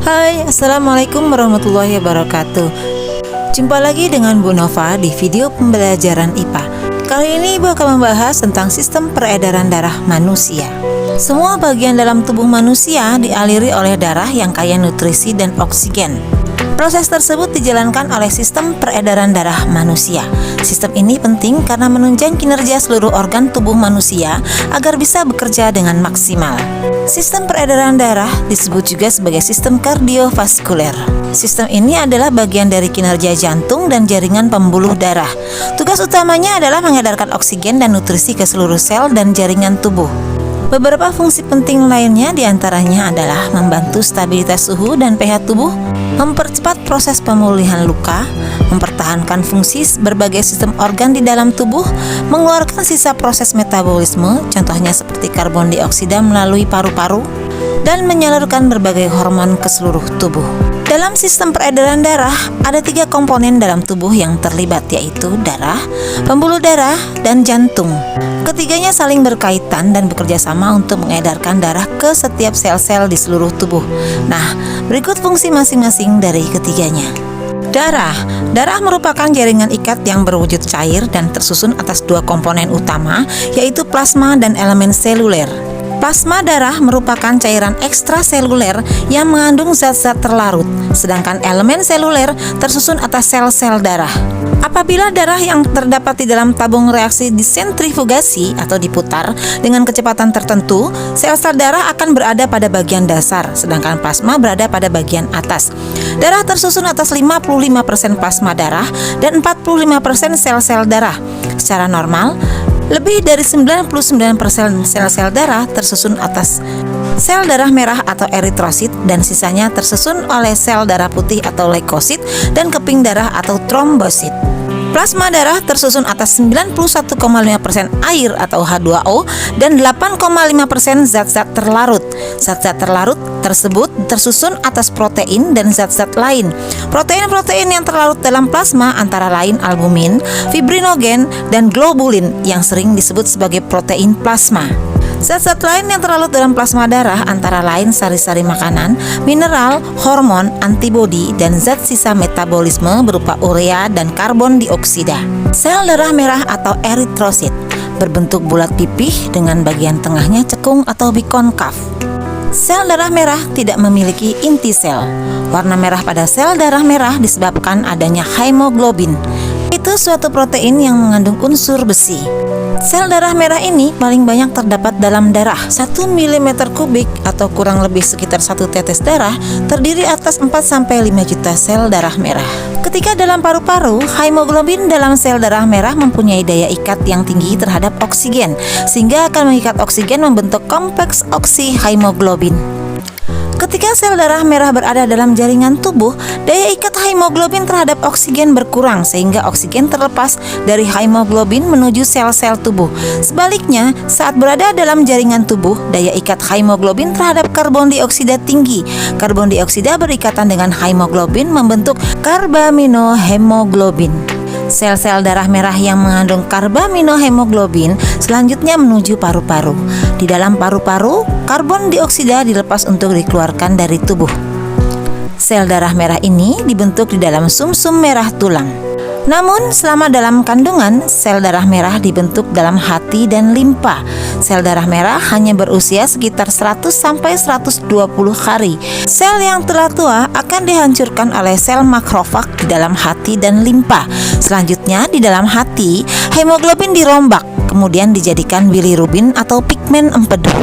Hai, Assalamualaikum warahmatullahi wabarakatuh. Jumpa lagi dengan Bu Nova di video pembelajaran IPA. Kali ini Ibu akan membahas tentang sistem peredaran darah manusia. Semua bagian dalam tubuh manusia dialiri oleh darah yang kaya nutrisi dan oksigen. Proses tersebut dijalankan oleh sistem peredaran darah manusia. Sistem ini penting karena menunjang kinerja seluruh organ tubuh manusia agar bisa bekerja dengan maksimal. Sistem peredaran darah disebut juga sebagai sistem kardiovaskuler. Sistem ini adalah bagian dari kinerja jantung dan jaringan pembuluh darah. Tugas utamanya adalah mengedarkan oksigen dan nutrisi ke seluruh sel dan jaringan tubuh. Beberapa fungsi penting lainnya diantaranya adalah membantu stabilitas suhu dan pH tubuh, mempercepat proses pemulihan luka, mempertahankan fungsi berbagai sistem organ di dalam tubuh, mengeluarkan sisa proses metabolisme, contohnya seperti karbon dioksida melalui paru-paru, dan menyalurkan berbagai hormon ke seluruh tubuh. Dalam sistem peredaran darah, ada 3 komponen dalam tubuh yang terlibat, yaitu darah, pembuluh darah, dan jantung. Ketiganya saling berkaitan dan bekerja sama untuk mengedarkan darah ke setiap sel-sel di seluruh tubuh. Nah, berikut fungsi masing-masing dari ketiganya. Darah merupakan jaringan ikat yang berwujud cair dan tersusun atas 2 komponen utama, yaitu plasma dan elemen seluler. Plasma darah merupakan cairan ekstraseluler yang mengandung zat-zat terlarut, sedangkan elemen seluler tersusun atas sel-sel darah. Apabila darah yang terdapat di dalam tabung reaksi disentrifugasi atau diputar dengan kecepatan tertentu, sel-sel darah akan berada pada bagian dasar, sedangkan plasma berada pada bagian atas. Darah tersusun atas 55% plasma darah dan 45% sel-sel darah. Secara normal, lebih dari 99% sel-sel darah tersusun atas sel darah merah atau eritrosit dan sisanya tersusun oleh sel darah putih atau leukosit dan keping darah atau trombosit. Plasma darah tersusun atas 91,5% air atau H2O dan 8,5% zat-zat terlarut. Zat-zat terlarut tersebut tersusun atas protein dan zat-zat lain. Protein-protein yang terlarut dalam plasma antara lain albumin, fibrinogen, dan globulin yang sering disebut sebagai protein plasma. Zat-zat lain yang terlarut dalam plasma darah antara lain sari-sari makanan, mineral, hormon, antibodi, dan zat sisa metabolisme berupa urea dan karbon dioksida. Sel darah merah atau eritrosit berbentuk bulat pipih dengan bagian tengahnya cekung atau bikonkav. Sel darah merah tidak memiliki inti sel. Warna merah pada sel darah merah disebabkan adanya hemoglobin. Itu suatu protein yang mengandung unsur besi. Sel darah merah ini paling banyak terdapat dalam darah. 1 mm kubik atau kurang lebih sekitar 1 tetes darah terdiri atas 4-5 juta sel darah merah. Ketika dalam paru-paru, hemoglobin dalam sel darah merah mempunyai daya ikat yang tinggi terhadap oksigen, sehingga akan mengikat oksigen membentuk kompleks oksihemoglobin. Ketika sel darah merah berada dalam jaringan tubuh, daya ikat hemoglobin terhadap oksigen berkurang sehingga oksigen terlepas dari hemoglobin menuju sel-sel tubuh. Sebaliknya, saat berada dalam jaringan tubuh, daya ikat hemoglobin terhadap karbon dioksida tinggi. Karbon dioksida berikatan dengan hemoglobin membentuk karbaminohemoglobin. Sel-sel darah merah yang mengandung karbaminohemoglobin selanjutnya menuju paru-paru. Di dalam paru-paru, karbon dioksida dilepas untuk dikeluarkan dari tubuh. Sel darah merah ini dibentuk di dalam sumsum merah tulang. Namun, selama dalam kandungan, sel darah merah dibentuk dalam hati dan limpa. Sel darah merah hanya berusia sekitar 100-120 hari. Sel yang telah tua akan dihancurkan oleh sel makrofag di dalam hati dan limpa. Selanjutnya, di dalam hati, hemoglobin dirombak, kemudian dijadikan bilirubin atau pigmen empedu.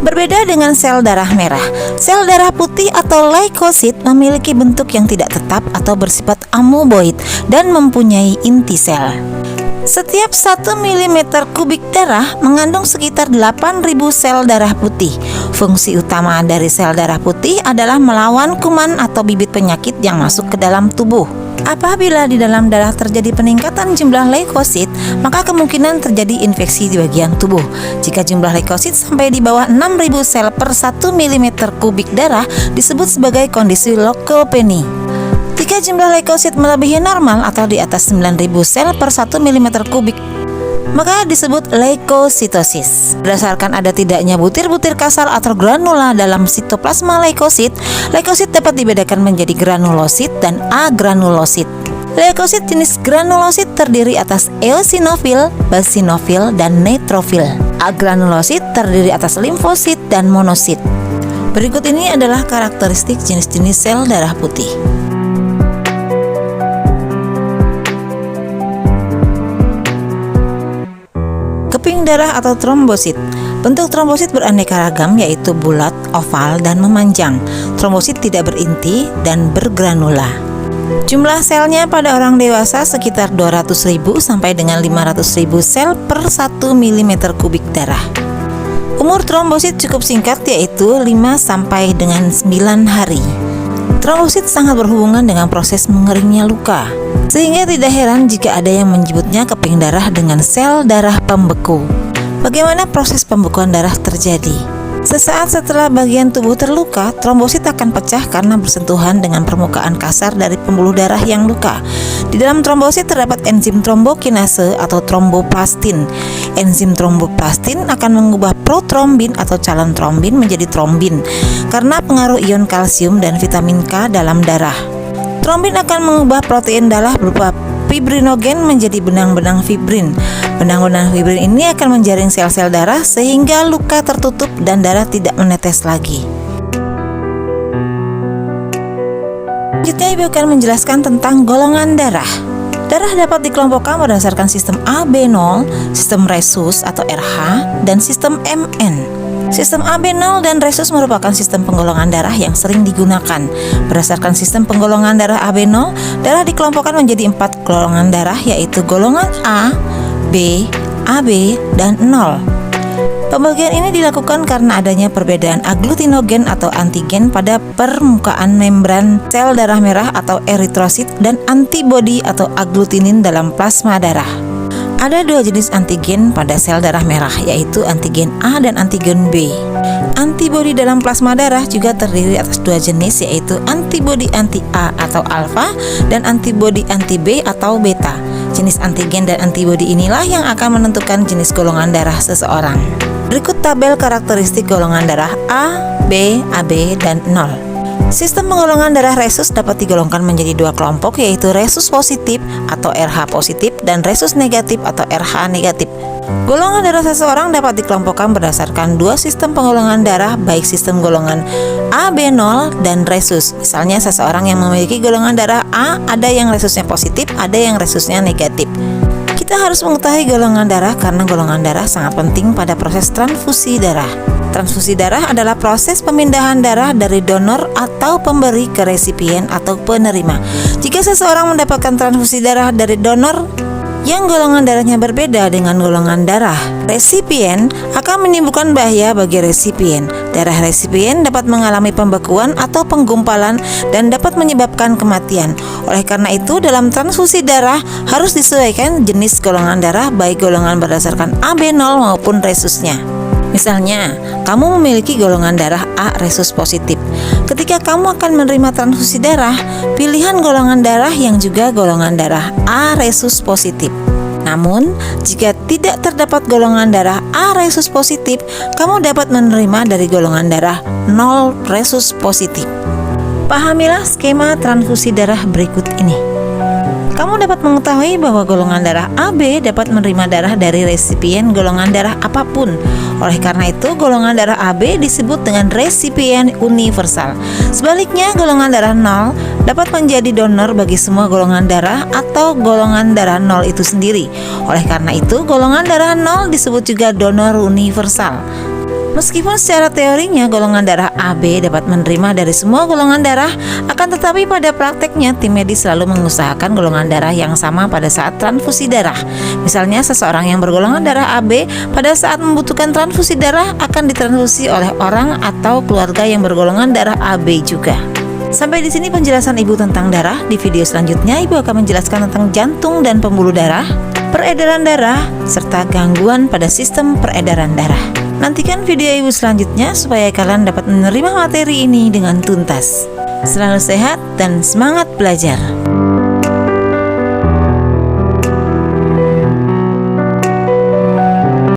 Berbeda dengan sel darah merah, sel darah putih atau leukosit memiliki bentuk yang tidak tetap atau bersifat amoeboid dan mempunyai inti sel. Setiap 1 mm kubik darah mengandung sekitar 8.000 sel darah putih. Fungsi utama dari sel darah putih adalah melawan kuman atau bibit penyakit yang masuk ke dalam tubuh. Apabila di dalam darah terjadi peningkatan jumlah leukosit, maka kemungkinan terjadi infeksi di bagian tubuh. Jika jumlah leukosit sampai di bawah 6.000 sel per 1 mm kubik darah disebut sebagai kondisi leukopenia. Jika jumlah leukosit melebihi normal atau di atas 9.000 sel per 1 mm kubik maka disebut leukositosis. Berdasarkan ada tidaknya butir-butir kasar atau granula dalam sitoplasma leukosit, leukosit dapat dibedakan menjadi granulosit dan agranulosit. Leukosit jenis granulosit terdiri atas eosinofil, basinofil, dan neutrofil. Agranulosit terdiri atas limfosit dan monosit. Berikut ini adalah karakteristik jenis-jenis sel darah putih. Keping darah atau trombosit. Bentuk trombosit beraneka ragam, yaitu bulat, oval, dan memanjang. Trombosit tidak berinti dan bergranula. Jumlah selnya pada orang dewasa sekitar 200.000 sampai dengan 500.000 sel per 1 mm kubik darah. Umur trombosit cukup singkat, yaitu 5 sampai dengan 9 hari. Trombosit sangat berhubungan dengan proses mengeringnya luka, sehingga tidak heran jika ada yang menyebutnya keping darah dengan sel darah pembeku. Bagaimana proses pembekuan darah terjadi? Sesaat setelah bagian tubuh terluka, trombosit akan pecah karena bersentuhan dengan permukaan kasar dari pembuluh darah yang luka. Di dalam trombosit terdapat enzim trombokinase atau tromboplastin. Enzim tromboplastin akan mengubah protrombin atau calon trombin menjadi trombin karena pengaruh ion kalsium dan vitamin K dalam darah. Trombin akan mengubah protein darah berupa fibrinogen menjadi benang-benang fibrin. Benang-benang fibrin ini akan menjaring sel-sel darah sehingga luka tertutup dan darah tidak menetes lagi. Selanjutnya Ibu akan menjelaskan tentang golongan darah. Darah dapat dikelompokkan berdasarkan sistem AB0, sistem Rhesus atau RH, dan sistem MN. Sistem AB0 dan Rhesus merupakan sistem penggolongan darah yang sering digunakan. Berdasarkan sistem penggolongan darah AB0, darah dikelompokkan menjadi 4 golongan darah, yaitu golongan A, B, AB, dan 0. Pembagian ini dilakukan karena adanya perbedaan aglutinogen atau antigen pada permukaan membran sel darah merah atau eritrosit dan antibodi atau aglutinin dalam plasma darah. Ada 2 jenis antigen pada sel darah merah, yaitu antigen A dan antigen B. Antibodi dalam plasma darah juga terdiri atas 2 jenis, yaitu antibodi anti-A atau alfa dan antibodi anti-B atau beta. Jenis antigen dan antibodi inilah yang akan menentukan jenis golongan darah seseorang. Berikut tabel karakteristik golongan darah A, B, AB, dan 0. Sistem penggolongan darah Rhesus dapat digolongkan menjadi 2 kelompok, yaitu Rhesus positif atau RH positif dan Rhesus negatif atau RH negatif. Golongan darah seseorang dapat dikelompokkan berdasarkan 2 sistem penggolongan darah, baik sistem golongan AB0 dan Rhesus. Misalnya seseorang yang memiliki golongan darah A, ada yang Rhesusnya positif, ada yang Rhesusnya negatif. Kita harus mengetahui golongan darah karena golongan darah sangat penting pada proses transfusi darah. Transfusi darah adalah proses pemindahan darah dari donor atau pemberi ke resipien atau penerima. Jika seseorang mendapatkan transfusi darah dari donor yang golongan darahnya berbeda dengan golongan darah resipien, akan menimbulkan bahaya bagi resipien. Darah resipien dapat mengalami pembekuan atau penggumpalan dan dapat menyebabkan kematian. Oleh karena itu, dalam transfusi darah harus disesuaikan jenis golongan darah, baik golongan berdasarkan AB0 maupun Rhesusnya. Misalnya, kamu memiliki golongan darah A Rhesus positif. Ketika kamu akan menerima transfusi darah, pilihan golongan darah yang juga golongan darah A Rhesus positif. Namun, jika tidak terdapat golongan darah A Rhesus positif, kamu dapat menerima dari golongan darah 0 Rhesus positif. Pahamilah skema transfusi darah berikut ini. Kamu dapat mengetahui bahwa golongan darah AB dapat menerima darah dari resipien golongan darah apapun. Oleh karena itu, golongan darah AB disebut dengan resipien universal. Sebaliknya, golongan darah 0 dapat menjadi donor bagi semua golongan darah atau golongan darah 0 itu sendiri. Oleh karena itu, golongan darah 0 disebut juga donor universal. Meskipun secara teorinya golongan darah AB dapat menerima dari semua golongan darah, akan tetapi pada prakteknya tim medis selalu mengusahakan golongan darah yang sama pada saat transfusi darah. Misalnya seseorang yang bergolongan darah AB pada saat membutuhkan transfusi darah akan ditransfusi oleh orang atau keluarga yang bergolongan darah AB juga. Sampai di sini penjelasan Ibu tentang darah. Di video selanjutnya Ibu akan menjelaskan tentang jantung dan pembuluh darah, peredaran darah, serta gangguan pada sistem peredaran darah. Nantikan video Ibu selanjutnya supaya kalian dapat menerima materi ini dengan tuntas. Selalu sehat dan semangat belajar.